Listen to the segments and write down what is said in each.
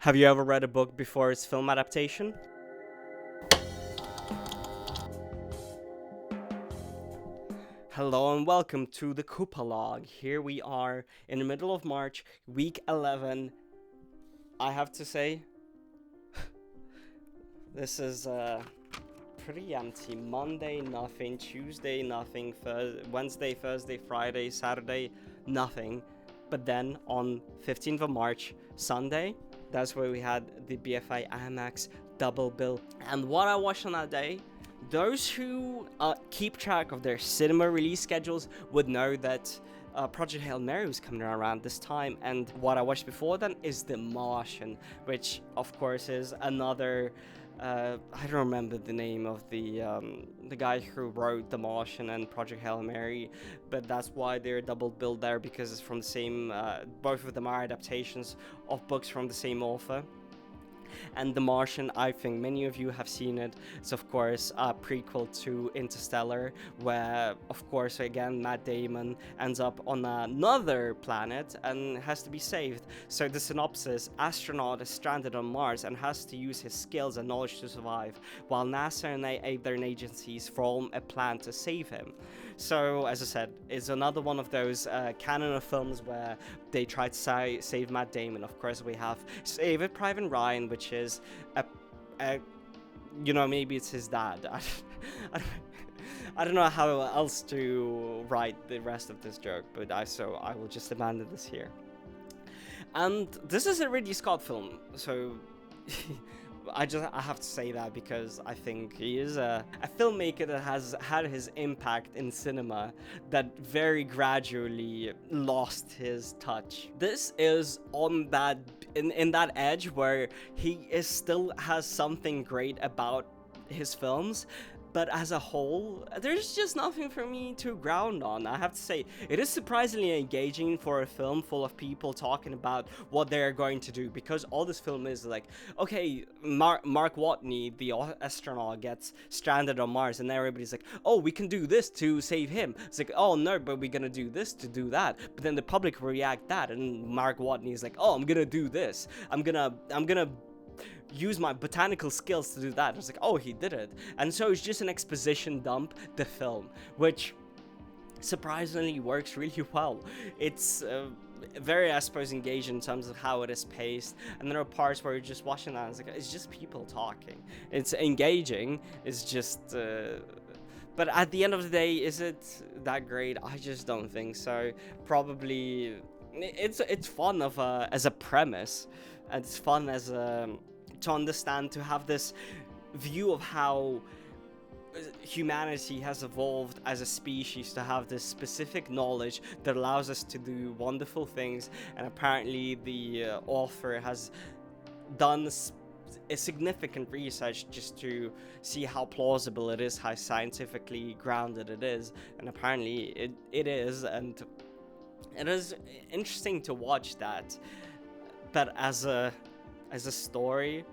Have you ever read a book before its film adaptation? Hello and welcome to the Coop-a-Log. Here we are in the middle of March, week 11. I have to say, this is pretty empty. Monday, nothing. Tuesday, nothing. Wednesday, Thursday, Friday, Saturday, nothing. But then on 15th of March, Sunday, that's where we had the BFI IMAX double bill. And what I watched on that day, those who keep track of their cinema release schedules would know that Project Hail Mary was coming around this time, and what I watched before then is The Martian, which of course is another. I don't remember the name of the guy who wrote The Martian and Project Hail Mary, but that's why they're double billed there, because it's from the same. Both of them are adaptations of books from the same author. And The Martian, I think many of you have seen it. It's of course a prequel to Interstellar, where of course again Matt Damon ends up on another planet and has to be saved. So the synopsis: astronaut is stranded on Mars and has to use his skills and knowledge to survive, while NASA and other agencies form a plan to save him. So as I said, it's another one of those canon of films where they try to save Matt Damon. Of course, we have Save It Private Ryan, which is maybe it's his dad. I don't know how else to write the rest of this joke, but I will just abandon this here. And this is a Ridley Scott film, so I have to say that because I think he is a filmmaker that has had his impact in cinema that very gradually lost his touch. This is on that in that edge where he is still has something great about his films, but as a whole, there's just nothing for me to ground on. I have to say, it is surprisingly engaging for a film full of people talking about what they're going to do, because all this film is like, okay, Mark Watney, the astronaut, gets stranded on Mars, and everybody's like, oh, we can do this to save him. It's like, oh no, but we're gonna do this to do that. But then the public react that, and Mark Watney is like, oh, I'm gonna do this. I'm gonna use my botanical skills to do that. It's like, oh, he did it. And so it's just an exposition dump, the film, which surprisingly works really well. It's very, I suppose, engaging in terms of how it is paced, and there are parts where you're just watching that and it's just people talking. It's engaging, it's just but at the end of the day, is it that great? I just don't think so. Probably it's fun as a premise, and it's fun as to understand, to have this view of how humanity has evolved as a species, to have this specific knowledge that allows us to do wonderful things. And apparently the author has done a significant research just to see how plausible it is, how scientifically grounded it is, and apparently it is. And it is interesting to watch that. But as a story,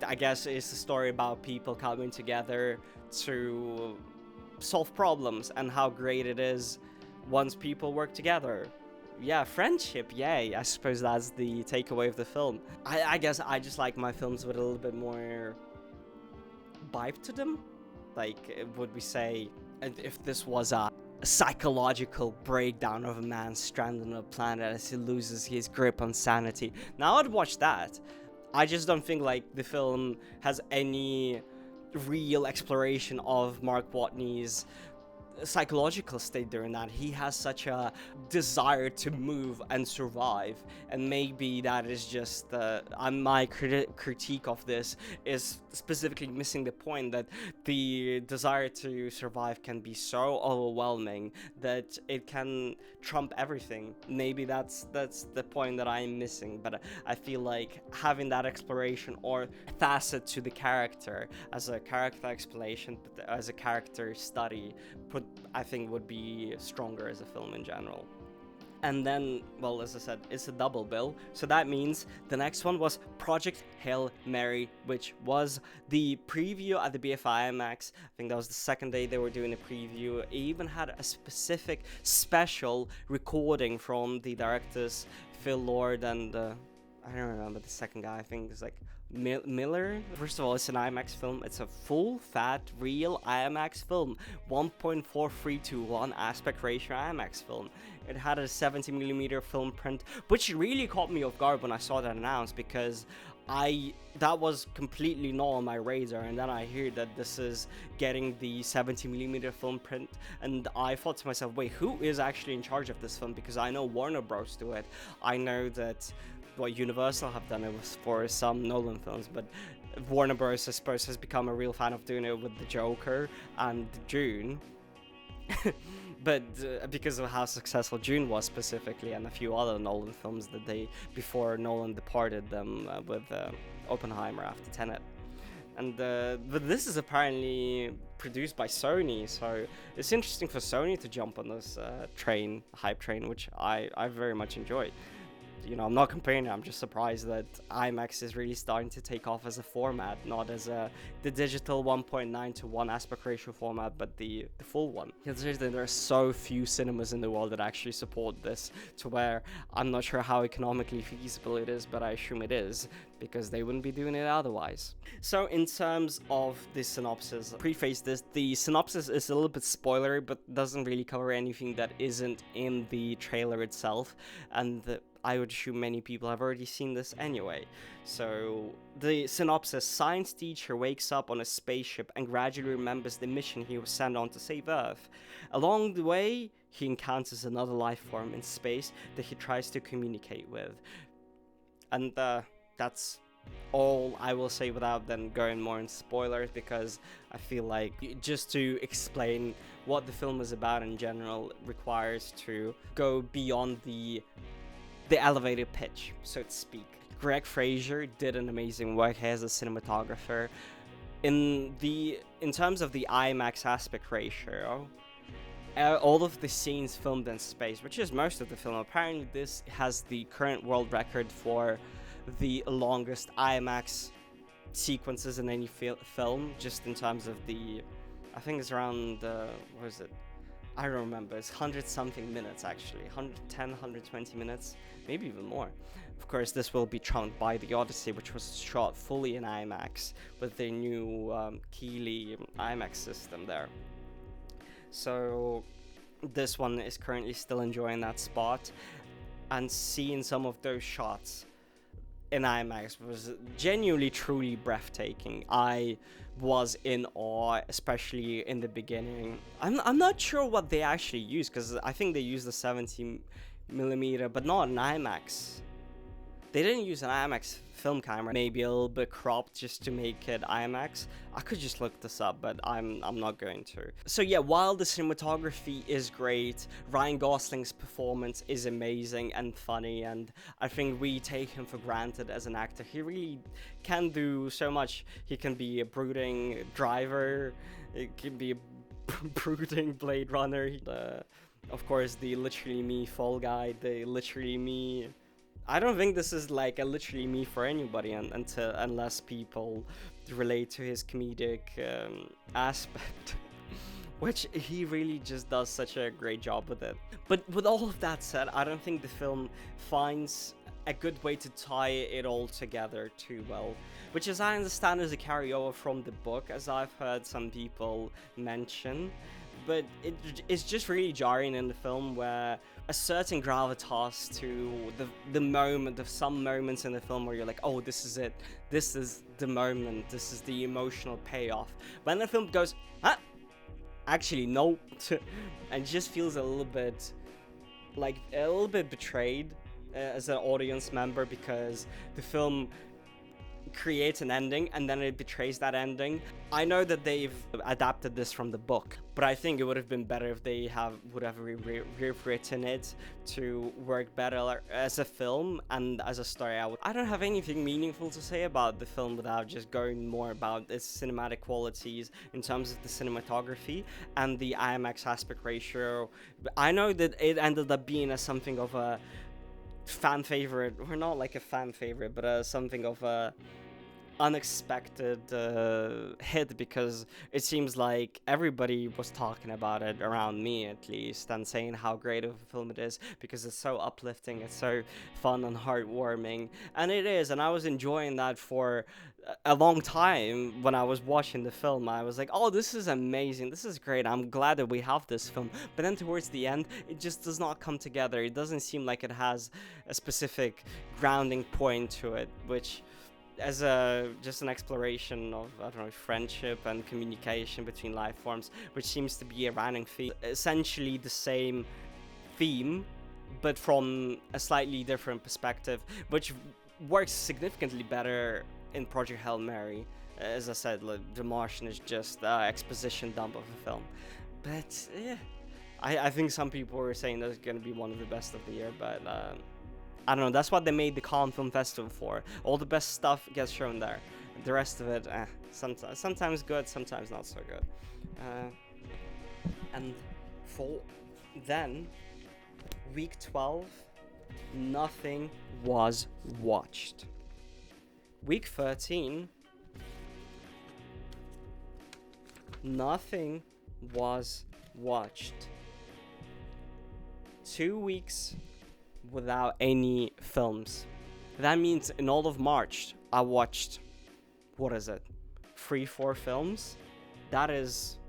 I guess it's a story about people coming together to solve problems, and how great it is once people work together. Yeah, friendship, yay. I suppose that's the takeaway of the film. I guess I just like my films with a little bit more vibe to them. Like, would we say, if this was a psychological breakdown of a man stranded on a planet as he loses his grip on sanity, now I'd watch that. I just don't think like the film has any real exploration of Mark Watney's psychological state during that. He has such a desire to move and survive, and maybe that is just my critique of this is specifically missing the point that the desire to survive can be so overwhelming that it can trump everything. Maybe that's the point that I'm missing, but I feel like having that exploration or facet to the character as a character explanation, but as a character study, I think would be stronger as a film in general. And then, well, as I said, it's a double bill. So that means the next one was Project Hail Mary, which was the preview at the BFI IMAX. I think that was the second day they were doing a preview. It even had a specific special recording from the directors, Phil Lord and I don't remember the second guy. I think it's like Miller. First of all, it's an IMAX film. It's a full, fat, real IMAX film. 1.43 to 1 aspect ratio IMAX film. It had a 70mm film print, which really caught me off guard when I saw that announced, because that was completely not on my radar, and then I hear that this is getting the 70mm film print, and I thought to myself, wait, who is actually in charge of this film? Because I know Warner Bros. Do it. I know that what Universal have done it was for some Nolan films, but Warner Bros. I suppose has become a real fan of doing it with the Joker and Dune. But because of how successful Dune was specifically, and a few other Nolan films that they, before Nolan departed them with Oppenheimer after Tenet. And but this is apparently produced by Sony, so it's interesting for Sony to jump on this hype train, which I very much enjoy. You know, I'm not complaining, I'm just surprised that IMAX is really starting to take off as a format, not as the digital 1.9 to 1 aspect ratio format, but the full one. Considering there are so few cinemas in the world that actually support this, to where I'm not sure how economically feasible it is, but I assume it is, because they wouldn't be doing it otherwise. So in terms of the synopsis, preface this, the synopsis is a little bit spoilery, but doesn't really cover anything that isn't in the trailer itself, and I would assume many people have already seen this anyway. So the synopsis: science teacher wakes up on a spaceship and gradually remembers the mission he was sent on to save Earth. Along the way, he encounters another life form in space that he tries to communicate with. And that's all I will say without then going more into spoilers, because I feel like just to explain what the film is about in general requires to go beyond the elevated pitch, so to speak. Greg Fraser did an amazing work here as a cinematographer. In terms of the IMAX aspect ratio, all of the scenes filmed in space, which is most of the film. Apparently this has the current world record for the longest IMAX sequences in any film, just in terms of I think it's around, what is it? I don't remember, it's 100 something minutes actually, 110, 120 minutes, maybe even more. Of course, this will be trumped by the Odyssey, which was shot fully in IMAX with their new Keeley IMAX system there. So this one is currently still enjoying that spot, and seeing some of those shots in IMAX was genuinely truly breathtaking. I was in awe, especially in the beginning. I'm not sure what they actually used, because I think they used the 70mm, but not an IMAX. They didn't use an IMAX film camera, maybe a little bit cropped just to make it IMAX. I could just look this up, but I'm not going to. So yeah, while the cinematography is great, Ryan Gosling's performance is amazing and funny, and I think we take him for granted as an actor. He really can do so much. He can be a brooding driver, it can be a brooding Blade Runner, of course the literally me Fall Guy, the literally me. I don't think this is like a literally me for anybody unless people relate to his comedic aspect, which he really just does such a great job with it. But with all of that said, I don't think the film finds a good way to tie it all together too well, which, as I understand, is a carryover from the book, as I've heard some people mention. But it's just really jarring in the film, where a certain gravitas to the moment of some moments in the film where you're like, oh, this is it, this is the moment, this is the emotional payoff. When the film goes, huh? Actually, no, and just feels a little bit betrayed as an audience member, because the film creates an ending and then it betrays that ending. I know that they've adapted this from the book, but I think it would have been better if they would have rewritten it to work better as a film and as a story. I don't have anything meaningful to say about the film without just going more about its cinematic qualities in terms of the cinematography and the IMAX aspect ratio. I know that it ended up being something of a fan favorite, or not like a fan favorite, but something of a unexpected hit, because it seems like everybody was talking about it around me, at least, and saying how great of a film it is, because it's so uplifting, it's so fun and heartwarming, and it is. And I was enjoying that for a long time. When I was watching the film, I was like, oh, this is amazing, this is great, I'm glad that we have this film. But then towards the end, it just does not come together. It doesn't seem like it has a specific grounding point to it, which, as a just an exploration of, I don't know, friendship and communication between life forms, which seems to be a running theme, essentially the same theme, but from a slightly different perspective, which works significantly better in Project Hail Mary. As I said, like, The Martian is just exposition dump of a film, but yeah, I think some people were saying that it's going to be one of the best of the year, but I don't know, that's what they made the Cannes Film Festival for. All the best stuff gets shown there. The rest of it, sometimes good, sometimes not so good. And for then, week 12, nothing was watched. Week 13, nothing was watched. 2 weeks without any films. That means in all of March, I watched, what is it, 3-4 films? That is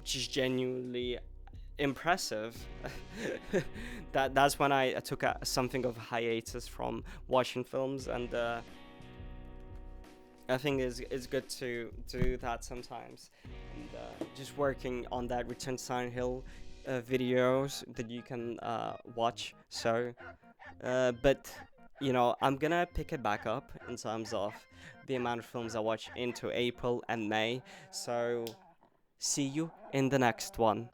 just genuinely impressive. That's when I took something of a hiatus from watching films, and I think it's good to do that sometimes. And just working on that Return to Silent Hill videos that you can watch. So, but you know, I'm gonna pick it back up in terms of the amount of films I watch into April and May. So, see you in the next one.